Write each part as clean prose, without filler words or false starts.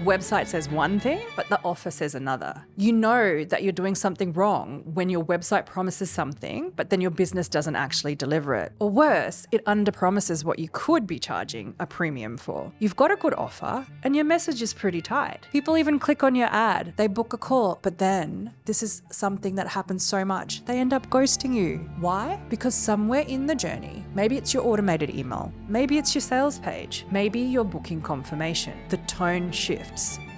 Website says one thing, but the offer says another. You know that you're doing something wrong when your website promises something, but then your business doesn't actually deliver it. Or worse, it underpromises what you could be charging a premium for. You've got a good offer and your message is pretty tight. People even click on your ad, they book a call, but then this is something that happens so much, they end up ghosting you. Why? Because somewhere in the journey, maybe it's your automated email, maybe it's your sales page, maybe your booking confirmation, the tone shifts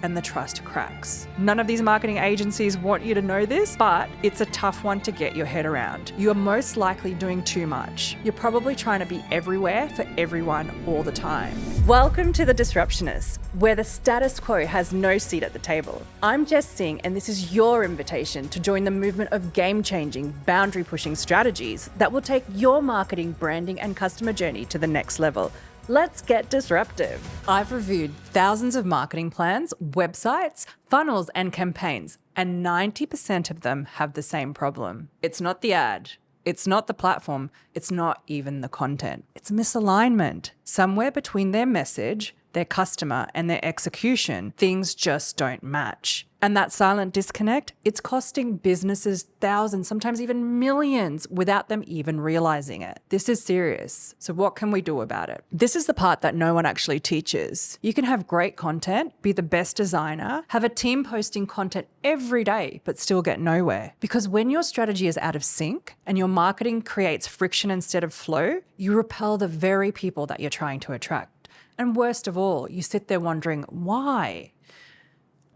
and the trust cracks. None of these marketing agencies want you to know this, but it's a tough one to get your head around. You are most likely doing too much. You're probably trying to be everywhere for everyone all the time. Welcome to The Disruptionists, where the status quo has no seat at the table. I'm Jess, and this is your invitation to join the movement of game-changing, boundary-pushing strategies that will take your marketing, branding, and customer journey to the next level. Let's get disruptive. I've reviewed thousands of marketing plans, websites, funnels, and campaigns, and 90% of them have the same problem. It's not the ad. It's not the platform. It's not even the content. It's misalignment. Somewhere between their message, their customer, and their execution, things just don't match. And that silent disconnect, it's costing businesses thousands, sometimes even millions, without them even realizing it. This is serious. So what can we do about it? This is the part that no one actually teaches. You can have great content, be the best designer, have a team posting content every day, but still get nowhere. Because when your strategy is out of sync and your marketing creates friction instead of flow, you repel the very people that you're trying to attract. And worst of all, you sit there wondering, why?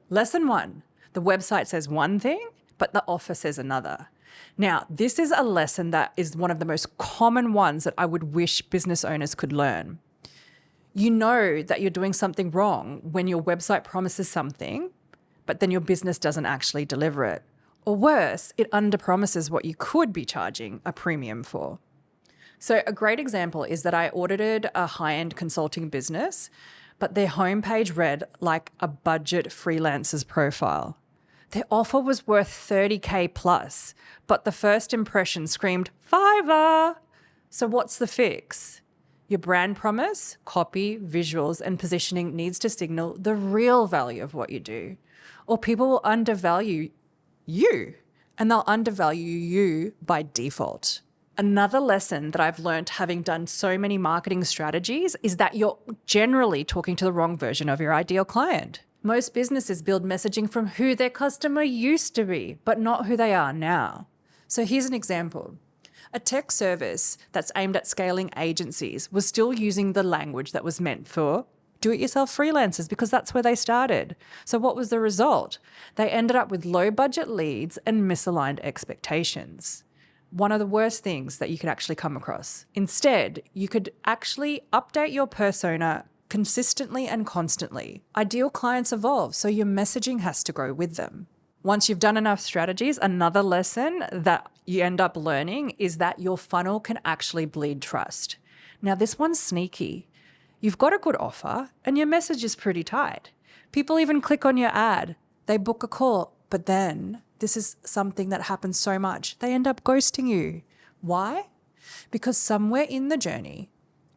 Lesson 1, the website says one thing, but the offer says another. Now, this is a lesson that is one of the most common ones that I would wish business owners could learn. You know that you're doing something wrong when your website promises something, but then your business doesn't actually deliver it. Or worse, it underpromises what you could be charging a premium for. So a great example is that I audited a high-end consulting business, but their homepage read like a budget freelancer's profile. Their offer was worth $30K plus, but the first impression screamed Fiverr. So what's the fix? Your brand promise, copy, visuals, and positioning needs to signal the real value of what you do, or people will undervalue you, and they'll undervalue you by default. Another lesson that I've learned having done so many marketing strategies is that you're generally talking to the wrong version of your ideal client. Most businesses build messaging from who their customer used to be, but not who they are now. So here's an example. A tech service that's aimed at scaling agencies was still using the language that was meant for do-it-yourself freelancers because that's where they started. So what was the result? They ended up with low-budget leads and misaligned expectations. One of the worst things that you could actually come across. Instead, you could actually update your persona consistently and constantly. Ideal clients evolve, so your messaging has to grow with them. Once you've done enough strategies, another lesson that you end up learning is that your funnel can actually bleed trust. Now, this one's sneaky. You've got a good offer and your message is pretty tight. People even click on your ad, they book a call, but then this is something that happens so much, they end up ghosting you. Why? Because somewhere in the journey,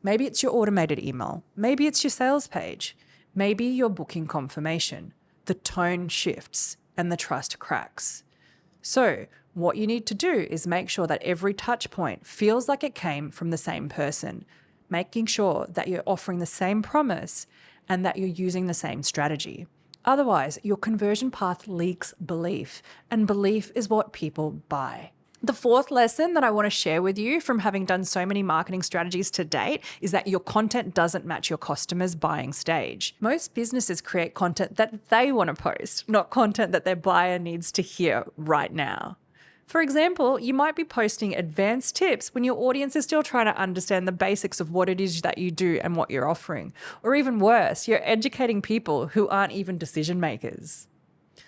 maybe it's your automated email, maybe it's your sales page, maybe your booking confirmation, the tone shifts and the trust cracks. So what you need to do is make sure that every touch point feels like it came from the same person, making sure that you're offering the same promise and that you're using the same strategy. Otherwise, your conversion path leaks belief, and belief is what people buy. The fourth lesson that I want to share with you from having done so many marketing strategies to date is that your content doesn't match your customer's buying stage. Most businesses create content that they want to post, not content that their buyer needs to hear right now. For example, you might be posting advanced tips when your audience is still trying to understand the basics of what it is that you do and what you're offering. Or even worse, you're educating people who aren't even decision makers.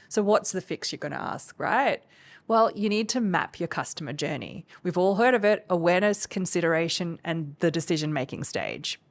So what's the fix, you're going to ask, right? Well, you need to map your customer journey. We've all heard of it: awareness, consideration, and the decision-making stage.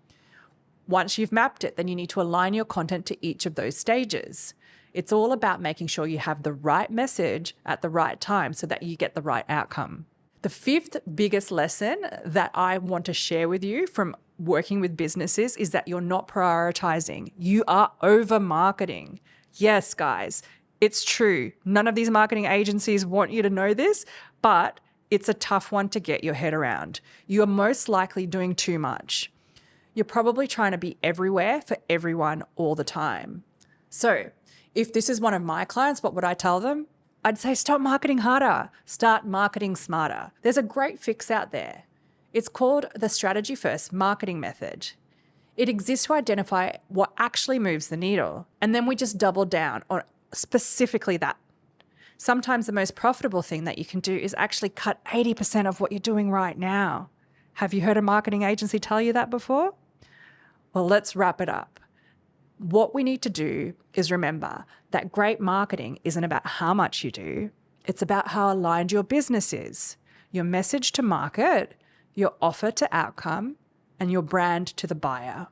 Once you've mapped it, then you need to align your content to each of those stages. It's all about making sure you have the right message at the right time so that you get the right outcome. The fifth biggest lesson that I want to share with you from working with businesses is that you're not prioritizing. You are over marketing. Yes, guys, it's true. None of these marketing agencies want you to know this, but it's a tough one to get your head around. You are most likely doing too much. You're probably trying to be everywhere for everyone all the time. So if this is one of my clients, what would I tell them? I'd say stop marketing harder, start marketing smarter. There's a great fix out there. It's called the strategy first marketing method. It exists to identify what actually moves the needle, and then we just double down on specifically that. Sometimes the most profitable thing that you can do is actually cut 80% of what you're doing right now. Have you heard a marketing agency tell you that before? Well, let's wrap it up. What we need to do is remember that great marketing isn't about how much you do. It's about how aligned your business is, your message to market, your offer to outcome, and your brand to the buyer.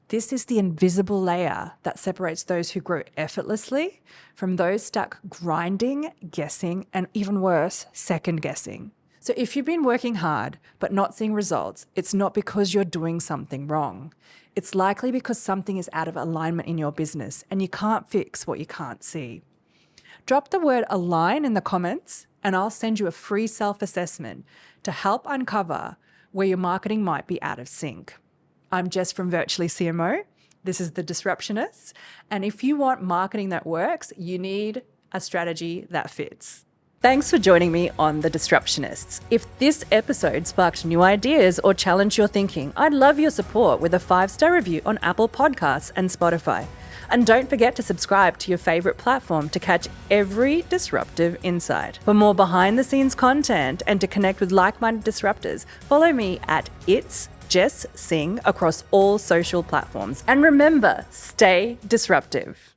This is the invisible layer that separates those who grow effortlessly from those stuck grinding, guessing, and even worse, second guessing. So if you've been working hard but not seeing results, it's not because you're doing something wrong. It's likely because something is out of alignment in your business and you can't fix what you can't see. Drop the word align in the comments and I'll send you a free self-assessment to help uncover where your marketing might be out of sync. I'm Jess from Virtually CMO. This is The Disruptionists. And if you want marketing that works, you need a strategy that fits. Thanks for joining me on The Disruptionists. If this episode sparked new ideas or challenged your thinking, I'd love your support with a 5-star review on Apple Podcasts and Spotify. And don't forget to subscribe to your favorite platform to catch every disruptive insight. For more behind-the-scenes content and to connect with like-minded disruptors, follow me at It's Jess Singh across all social platforms. And remember, stay disruptive.